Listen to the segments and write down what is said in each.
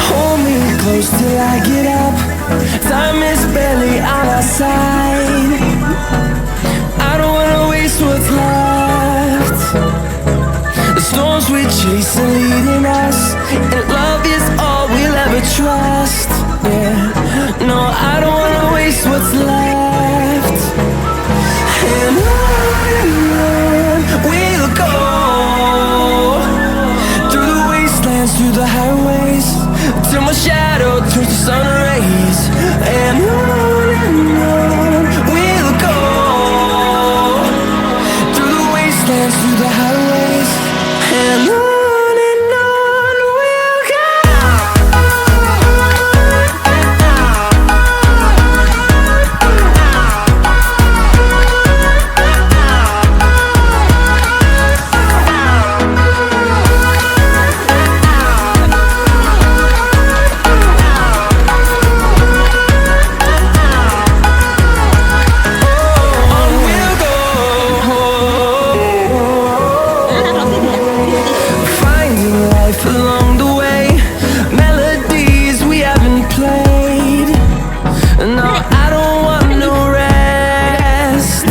Hold me close till I get up. Time is barely on our side. I don't wanna waste what's left. The storms we chase are leading us, and love is all we'll ever trust. Yeah, no, I don't wanna waste what's left. And on we'll go, through the wastelands, through the highways, till my shadow turns to sun rays. And on we'll go, through the wastelands, through the highways, and on we'll go. Finding life along the way, melodies we haven't played. No, I don't want no rest.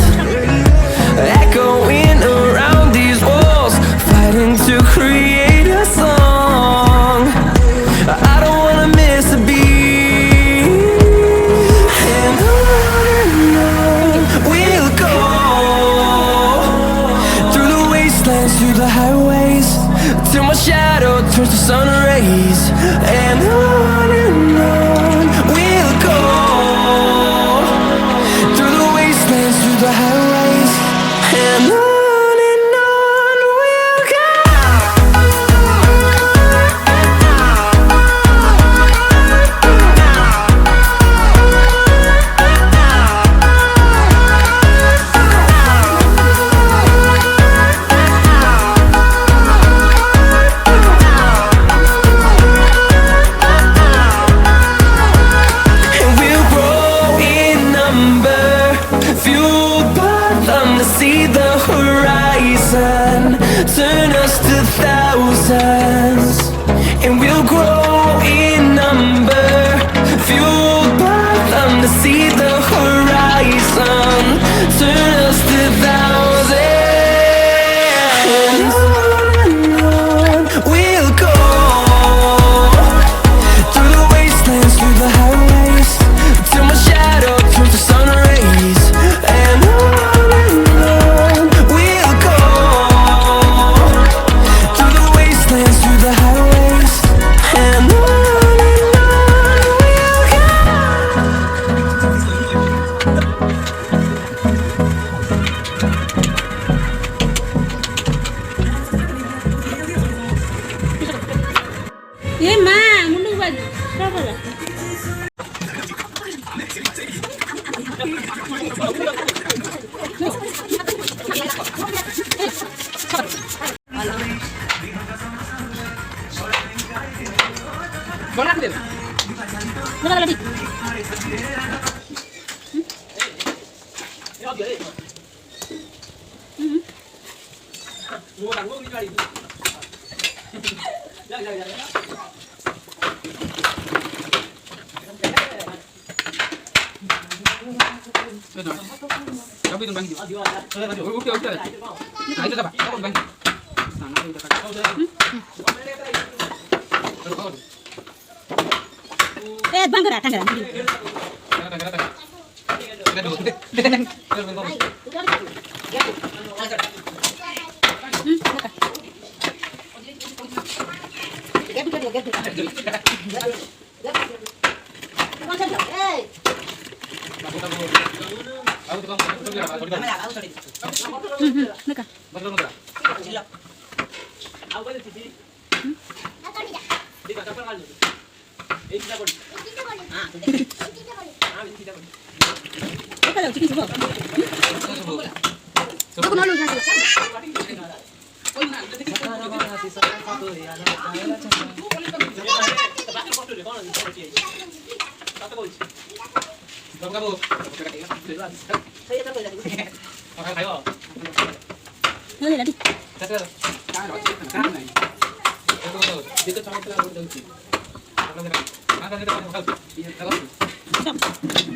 Echoing around these walls, fighting to create a song. I don't wanna miss a beat. And on we'll go, through the wastelands, through the highways, till my shadow turns to sun rays. And on we'll go, through the wastelands, through the highways, and on we'll go. And we'll grow in number, fueled by them to see the horizon, turn us to thousands. And we'll grow in number, fueled by them to see the horizon, turn us to thousands. And on we'll go, through the wastelands, through the highways, till my shadow turns to sun rays. And on we'll go, through the wastelands, through the highways, and on we'll go. ఏ మా ముందుకు పది లోపల bangga tangga Ini tadi. Stop.